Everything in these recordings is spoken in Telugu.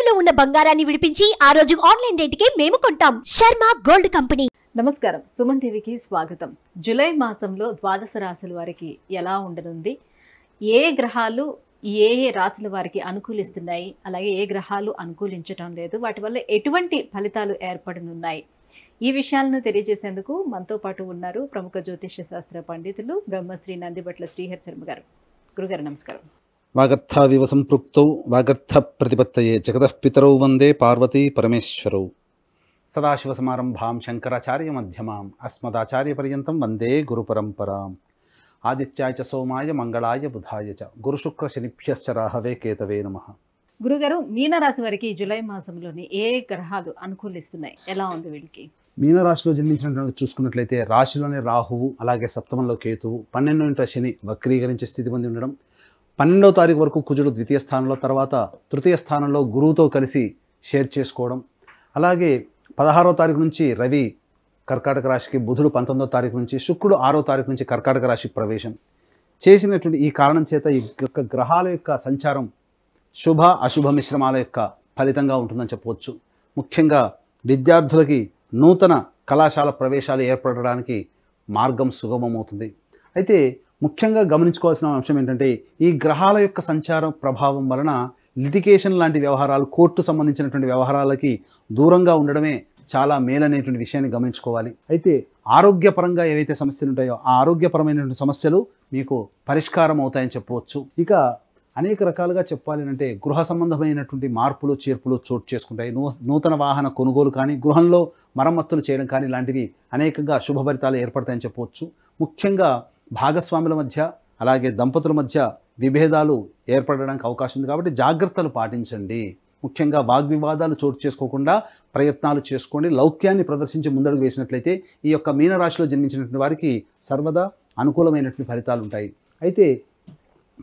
తాకట్టులో ఉన్న బంగారాన్ని విడిపించి ఆ రోజు ఆన్లైన్ రేటుకే మేము కొంటాం. Sharma gold company. నమస్కారం, సుమన్ టీవీకి స్వాగతం. జూలై మాసంలో ద్వాదశ రాశుల వారికి ఎలా ఉండనుంది, ఏ గ్రహాలు ఏ రాశుల వారికి అనుకూలిస్తున్నాయి, అలాగే ఏ గ్రహాలు అనుకూలించటం లేదు, వాటి వల్ల ఎటువంటి ఫలితాలు ఏర్పడనున్నాయి, ఈ విషయాలను తెలియజేసేందుకు మనతో పాటు ఉన్నారు ప్రముఖ జ్యోతిష్య శాస్త్ర పండితులు బ్రహ్మశ్రీ నందిబట్ల శ్రీహరి శర్మ గారు. గురుగారు నమస్కారం. వాగర్థావివ సంపృక్తౌ వాగర్థ ప్రతిపత్తయే జగతః పితరౌ వందే పార్వతీ పరమేశ్వరౌ. సదాశివసమారంభాం శంకరాచార్య మధ్యమాం అస్మదాచార్య పర్యంతం వందే గురు పరంపరాం. ఆదిత్యాయ చ సోమాయ మంగళాయ బుధాయ చ గురుశుక్ర శనిభ్యశ్చ రాహవే కేతవే నమః. గురుగారు, మీనరాశి వారికి జూలై మాసంలోని ఏ గ్రహాలు అనుకూలిస్తున్నాయి, ఎలా ఉంది వీళ్ళకి? మీనరాశిలో జన్మించినటువంటి చూసుకున్నట్లయితే రాశిలోని రాహువు, అలాగే సప్తమంలో కేతువు, 12వ శని వక్రీకరించే స్థితి పొంది ఉండడం, 12వ తారీఖు వరకు కుజుడు ద్వితీయ స్థానంలో, తర్వాత తృతీయ స్థానంలో గురువుతో కలిసి షేర్ చేసుకోవడం, అలాగే 16వ తారీఖు నుంచి రవి కర్కాటక రాశికి, బుధుడు 19వ తారీఖు నుంచి, శుక్రుడు 6వ తారీఖు నుంచి కర్కాటక రాశి ప్రవేశం చేసినటువంటి ఈ కారణం చేత ఈ యొక్క గ్రహాల యొక్క సంచారం శుభ అశుభ మిశ్రమాల యొక్క ఫలితంగా ఉంటుందని చెప్పవచ్చు. ముఖ్యంగా విద్యార్థులకి నూతన కళాశాల ప్రవేశాలు ఏర్పడడానికి మార్గం సుగమమవుతుంది. అయితే ముఖ్యంగా గమనించుకోవాల్సిన అంశం ఏంటంటే, ఈ గ్రహాల యొక్క సంచారం ప్రభావం వలన లిటిగేషన్ లాంటి వ్యవహారాలు, కోర్టు సంబంధించినటువంటి వ్యవహారాలకి దూరంగా ఉండడమే చాలా మేలనేటువంటి విషయాన్ని గమనించుకోవాలి. అయితే ఆరోగ్యపరంగా ఏవైతే సమస్యలు ఉంటాయో ఆ ఆరోగ్యపరమైనటువంటి సమస్యలు మీకు పరిష్కారం అవుతాయని చెప్పవచ్చు. ఇక అనేక రకాలుగా చెప్పాలి అంటే గృహ సంబంధమైనటువంటి మార్పులు చేర్పులు చోటు చేసుకుంటాయి. నూతన వాహన కొనుగోలు కానీ, గృహంలో మరమ్మతులు చేయడం కానీ ఇలాంటివి అనేకంగా శుభఫలితాలు ఏర్పడతాయని చెప్పవచ్చు. ముఖ్యంగా భాగస్వాముల మధ్య, అలాగే దంపతుల మధ్య విభేదాలు ఏర్పడడానికి అవకాశం ఉంది కాబట్టి జాగ్రత్తలు పాటించండి. ముఖ్యంగా వాగ్వివాదాలు చోటు చేసుకోకుండా ప్రయత్నాలు చేసుకోండి. లౌక్యాన్ని ప్రదర్శించి ముందడుగు వేసినట్లయితే ఈ యొక్క మీనరాశిలో జన్మించినటువంటి వారికి సర్వదా అనుకూలమైనటువంటి ఫలితాలు ఉంటాయి. అయితే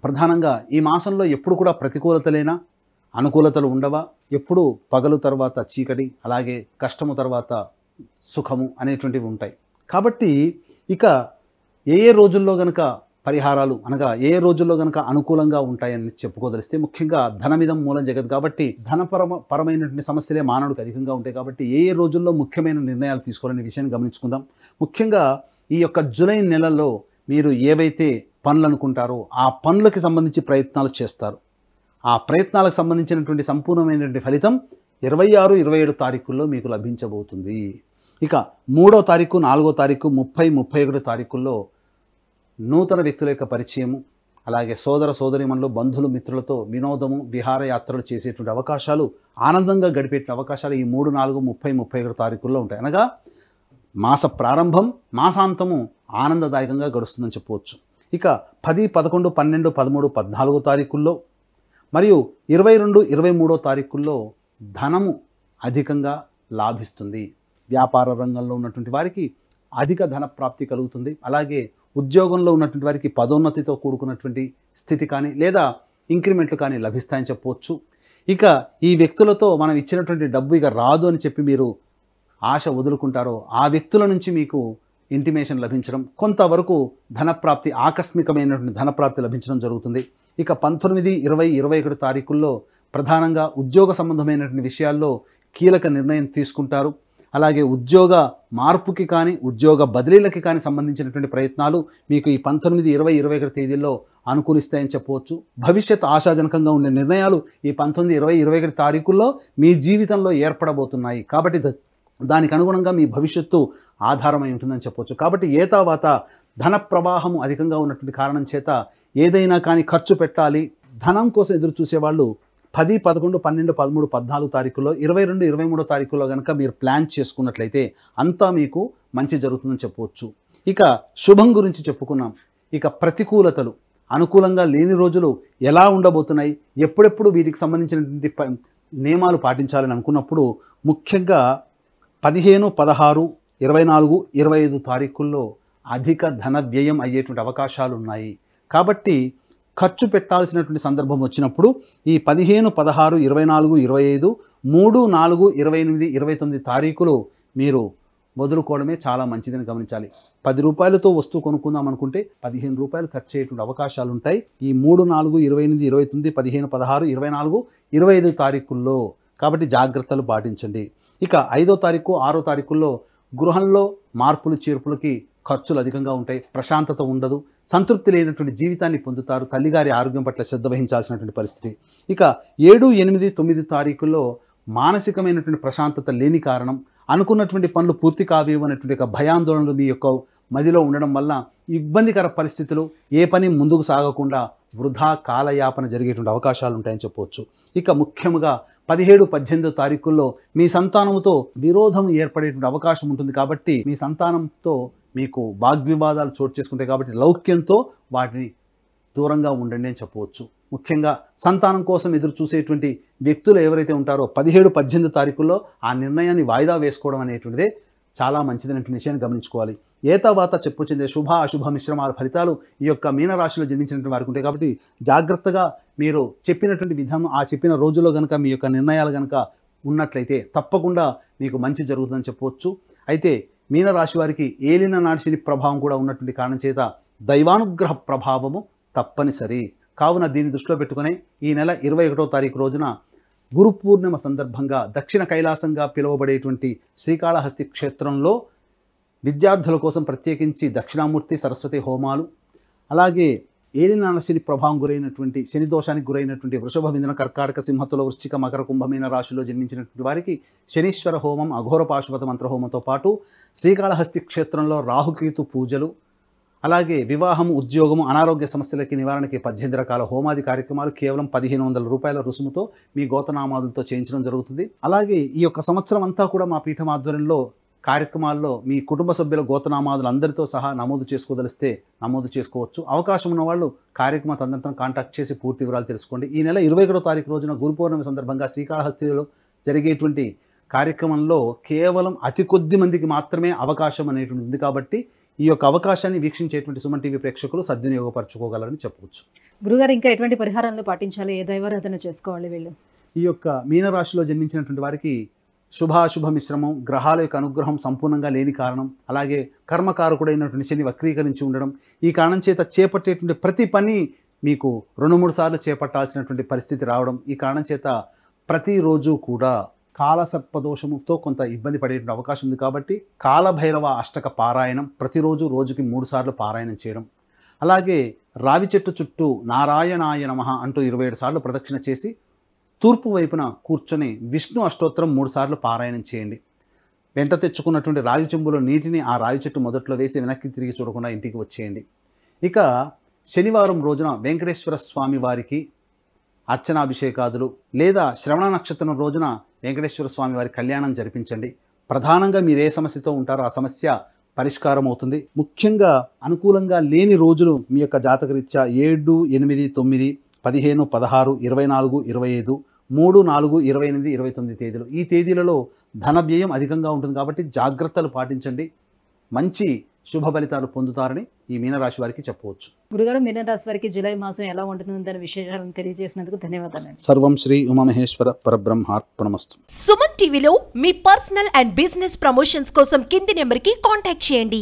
ప్రధానంగా ఈ మాసంలో ఎప్పుడు కూడా ప్రతికూలతలేనా, అనుకూలతలు ఉండవా? ఎప్పుడు పగలు తర్వాత చీకటి, అలాగే కష్టము తర్వాత సుఖము అనేటువంటివి ఉంటాయి. కాబట్టి ఇక ఏ రోజుల్లో గనక పరిహారాలు అనగా ఏ రోజుల్లో గనక అనుకూలంగా ఉంటాయని చెప్పుకోదలిస్తే, ముఖ్యంగా ధనమిదం మూలం జగత్ కాబట్టి పరమైనటువంటి సమస్యలే మానవుడికి అధికంగా ఉంటాయి. కాబట్టి ఏ రోజుల్లో ముఖ్యమైన నిర్ణయాలు తీసుకోవాలనే విషయాన్ని గమనించుకుందాం. ముఖ్యంగా ఈ యొక్క జూలై నెలలో మీరు ఏవైతే పనులు అనుకుంటారో ఆ పనులకి సంబంధించి ప్రయత్నాలు చేస్తారు. ఆ ప్రయత్నాలకు సంబంధించినటువంటి సంపూర్ణమైనటువంటి ఫలితం 26, 27 తారీఖుల్లో మీకు లభించబోతుంది. ఇక 3వ తారీఖు, 4వ తారీఖు, 30, 31 తారీఖుల్లో నూతన వ్యక్తుల యొక్క పరిచయము, అలాగే సోదర సోదరీమణులు, బంధువులు, మిత్రులతో వినోదము, విహారయాత్రలు చేసేటువంటి అవకాశాలు, ఆనందంగా గడిపే అవకాశాలు ఈ 3, 4, 30, 31 తారీఖుల్లో ఉంటాయి. అనగా మాస ప్రారంభం, మాసాంతము ఆనందదాయకంగా గడుస్తుందని చెప్పవచ్చు. ఇక 10, 11, 12, 13, 14 తారీఖుల్లో మరియు 22, 23 తారీఖుల్లో ధనము అధికంగా లాభిస్తుంది. వ్యాపార రంగంలో ఉన్నటువంటి వారికి అధిక ధన ప్రాప్తి కలుగుతుంది. అలాగే ఉద్యోగంలో ఉన్నటువంటి వారికి పదోన్నతితో కూడుకున్నటువంటి స్థితి కానీ, లేదా ఇంక్రిమెంట్లు కానీ లభిస్తాయని చెప్పవచ్చు. ఇక ఈ వ్యక్తులతో మనం ఇచ్చినటువంటి డబ్బు ఇక రాదు అని చెప్పి మీరు ఆశ వదులుకుంటారో ఆ వ్యక్తుల నుంచి మీకు ఇంటిమేషన్ లభించడం, కొంతవరకు ధనప్రాప్తి, ఆకస్మికమైనటువంటి ధనప్రాప్తి లభించడం జరుగుతుంది. ఇక 19, 20, 21 తారీఖుల్లో ప్రధానంగా ఉద్యోగ సంబంధమైనటువంటి విషయాల్లో కీలక నిర్ణయం తీసుకుంటారు. అలాగే ఉద్యోగ మార్పుకి కానీ, ఉద్యోగ బదిలీలకి కానీ సంబంధించినటువంటి ప్రయత్నాలు మీకు ఈ 19, 20, 21 తేదీల్లో అనుకూలిస్తాయని చెప్పవచ్చు. భవిష్యత్ ఆశాజనకంగా ఉండే నిర్ణయాలు ఈ 19, 20, 21 తారీఖుల్లో మీ జీవితంలో ఏర్పడబోతున్నాయి. కాబట్టి దానికి అనుగుణంగా మీ భవిష్యత్తు ఆధారమై ఉంటుందని చెప్పవచ్చు. కాబట్టి ఏతావాత ధన ప్రవాహం అధికంగా ఉన్నటువంటి కారణం చేత ఏదైనా కానీ ఖర్చు పెట్టాలి, ధనం కోసం ఎదురు చూసేవాళ్ళు 10, 11, 12, 13, 14 తారీఖుల్లో, 22, 23 తారీఖుల్లో కనుక మీరు ప్లాన్ చేసుకున్నట్లయితే అంతా మీకు మంచి జరుగుతుందని చెప్పవచ్చు. ఇక శుభం గురించి చెప్పుకున్నాం. ఇక ప్రతికూలతలు, అనుకూలంగా లేని రోజులు ఎలా ఉండబోతున్నాయి, ఎప్పుడెప్పుడు వీటికి సంబంధించినటువంటి నియమాలు పాటించాలని అనుకున్నప్పుడు ముఖ్యంగా 15, 16, 24, 25 తారీఖుల్లో అధిక ధన వ్యయం అయ్యేటువంటి అవకాశాలు ఉన్నాయి. కాబట్టి ఖర్చు పెట్టాల్సినటువంటి సందర్భం వచ్చినప్పుడు ఈ 15, 16, 24, 25, 3, 4, 28, 29 తారీఖులు మీరు వదులుకోవడమే చాలా మంచిదని గమనించాలి. 10 రూపాయలతో వస్తువు కొనుక్కుందాం అనుకుంటే 15 రూపాయలు ఖర్చు అయ్యేటువంటి అవకాశాలు ఉంటాయి. ఈ 3, 4, 28, 29, 15, 16, 24, 25 తారీఖుల్లో కాబట్టి జాగ్రత్తలు పాటించండి. ఇక 5వ తారీఖు 6వ తారీఖుల్లో గృహంలో మార్పులు చేర్పులకి ఖర్చులు అధికంగా ఉంటాయి, ప్రశాంతత ఉండదు, సంతృప్తి లేనటువంటి జీవితాన్ని పొందుతారు, తల్లిగారి ఆరోగ్యం పట్ల శ్రద్ధ వహించాల్సినటువంటి పరిస్థితి. ఇక 7, 8, 9 తారీఖుల్లో మానసికమైనటువంటి ప్రశాంతత లేని కారణం, అనుకున్నటువంటి పనులు పూర్తి కావేమో అనేటువంటి ఒక భయాందోళనలు మీ యొక్క మదిలో ఉండడం వల్ల ఇబ్బందికర పరిస్థితులు, ఏ పని ముందుకు సాగకుండా వృధా కాలయాపన జరిగేటువంటి అవకాశాలు ఉంటాయని చెప్పవచ్చు. ఇక ముఖ్యంగా 17, 18 తారీఖుల్లో మీ సంతానంతో విరోధం ఏర్పడేటువంటి అవకాశం ఉంటుంది. కాబట్టి మీ సంతానంతో మీకు వాగ్వివాదాలు చోటు చేసుకుంటాయి. కాబట్టి లౌక్యంతో వాటిని దూరంగా ఉండండి అని చెప్పవచ్చు. ముఖ్యంగా సంతానం కోసం ఎదురు చూసేటువంటి వ్యక్తులు ఎవరైతే ఉంటారో 17, 18 తారీఖుల్లో ఆ నిర్ణయాన్ని వాయిదా వేసుకోవడం అనేటువంటిదే చాలా మంచిదైనటువంటి విషయాన్ని గమనించుకోవాలి. ఏతావాత చెప్పుకొచ్చిందే శుభ అశుభ మిశ్రమాల ఫలితాలు ఈ యొక్క మీనరాశిలో జన్మించినటువంటి వారికి ఉంటాయి. కాబట్టి జాగ్రత్తగా మీరు చెప్పినటువంటి విధానం, ఆ చెప్పిన రోజుల్లో కనుక మీ యొక్క నిర్ణయాలు కనుక ఉన్నట్లయితే తప్పకుండా మీకు మంచి జరుగుతుందని చెప్పవచ్చు. అయితే మీనరాశి వారికి ఏలిన నాడిశని ప్రభావం కూడా ఉన్నటువంటి కారణం చేత దైవానుగ్రహ ప్రభావము తప్పనిసరి. కావున దీన్ని దృష్టిలో పెట్టుకుని ఈ నెల 21వ తారీఖు రోజున గురు పూర్ణిమ సందర్భంగా దక్షిణ కైలాసంగా పిలువబడేటువంటి శ్రీకాళహస్తి క్షేత్రంలో విద్యార్థుల కోసం ప్రత్యేకించి దక్షిణామూర్తి సరస్వతి హోమాలు, అలాగే ఏలిన శని ప్రభావం గురైనటువంటి శని దోషానికి గురైనటువంటి వృషభ, మిథున, కర్కాటక, సింహతుల, వృశ్చిక, మకర, కుంభమీన రాశిలో జన్మించినటువంటి వారికి శనీశ్వర హోమం, అఘోర పాశుపత మంత్ర హోమంతో పాటు శ్రీకాళహస్తి క్షేత్రంలో రాహుకేతు పూజలు, అలాగే వివాహం, ఉద్యోగము, అనారోగ్య సమస్యలకి నివారణకి 18 రకాల హోమాది కార్యక్రమాలు కేవలం 1500 రూపాయల రుసుముతో మీ గోతనామాదులతో చేయించడం జరుగుతుంది. అలాగే ఈ యొక్క సంవత్సరం అంతా కూడా మా పీఠం ఆధ్వర్యంలో కార్యక్రమాల్లో మీ కుటుంబ సభ్యుల గోతనామాదులు అందరితో సహా నమోదు చేసుకోదలిస్తే నమోదు చేసుకోవచ్చు. అవకాశం ఉన్న వాళ్ళు కార్యక్రమ తదనంతరం కాంటాక్ట్ చేసి పూర్తి వివరాలు తెలుసుకోండి. ఈ నెల 21వ తారీఖు రోజున గురు పౌర్ణమి సందర్భంగా శ్రీకాళహస్తిలో జరిగేటువంటి కార్యక్రమంలో కేవలం అతి కొద్ది మందికి మాత్రమే అవకాశం అనేటువంటి ఉంది. కాబట్టి ఈ యొక్క అవకాశాన్ని వీక్షించేటువంటి సుమన్ టీవీ ప్రేక్షకులు సద్వినియోగపరచుకోగలరని చెప్పవచ్చు. గురుగారు, ఇంకా ఎటువంటి పరిహారాలను పాటించాలి, ఏ దైవారాధన చేసుకోవాలి వీళ్ళు? ఈ యొక్క మీనరాశిలో జన్మించినటువంటి వారికి శుభాశుభ మిశ్రమం, గ్రహాల యొక్క అనుగ్రహం సంపూర్ణంగా లేని కారణం, అలాగే కర్మకారకుడైనటువంటి శని వక్రీకరించి ఉండడం, ఈ కారణం చేత చేపట్టేటువంటి ప్రతి పని మీకు 2-3 సార్లు చేపట్టాల్సినటువంటి పరిస్థితి రావడం, ఈ కారణం చేత ప్రతిరోజు కూడా కాలసర్పదోషముతో కొంత ఇబ్బంది పడేటువంటి అవకాశం ఉంది. కాబట్టి కాలభైరవ అష్టక పారాయణం ప్రతిరోజు రోజుకి 3 సార్లు పారాయణం చేయడం, అలాగే రావి చెట్టు చుట్టూ నారాయణాయ నమః అంటూ 27 సార్లు ప్రదక్షిణ చేసి తూర్పు వైపున కూర్చొని విష్ణు అష్టోత్తరం 3 సార్లు పారాయణం చేయండి. వెంట తెచ్చుకున్నటువంటి రాగి చెంబులో నీటిని ఆ రావి చెట్టు మొదట్లో వేసి వెనక్కి తిరిగి చూడకుండా ఇంటికి వచ్చేయండి. ఇక శనివారం రోజున వెంకటేశ్వర స్వామి వారికి అర్చనాభిషేకాదులు లేదా శ్రవణ నక్షత్రం రోజున వెంకటేశ్వర స్వామి వారి కళ్యాణం జరిపించండి. ప్రధానంగా మీరు ఏ సమస్యతో ఉంటారో ఆ సమస్య పరిష్కారం అవుతుంది. ముఖ్యంగా అనుకూలంగా లేని రోజులు మీ యొక్క జాతకరీత్యా 7, 8, 9, 15, 16, 24, 25, 3, 4, 28, 29 తేదీలు. ఈ తేదీలలో ధన వ్యయం అధికంగా ఉంటుంది. కాబట్టి జాగ్రత్తలు పాటించండి, మంచి శుభ ఫలితాలు పొందుతారని ఈ మీనరాశి వారికి చెప్పవచ్చు. గురుగారు, మీనరాశి వారికి జూలై మాసం ఎలా ఉంటుందని విశేషాలను తెలియజేసినందుకు ధన్యవాదాలు. సర్వం శ్రీ ఉమామహేశ్వర పరబ్రహ్మార్పణమస్తు. సుమన్ టీవీలో మీ పర్సనల్ అండ్ బిజినెస్ ప్రమోషన్స్ కోసం కింది నెంబర్కి కాంటాక్ట్ చేయండి.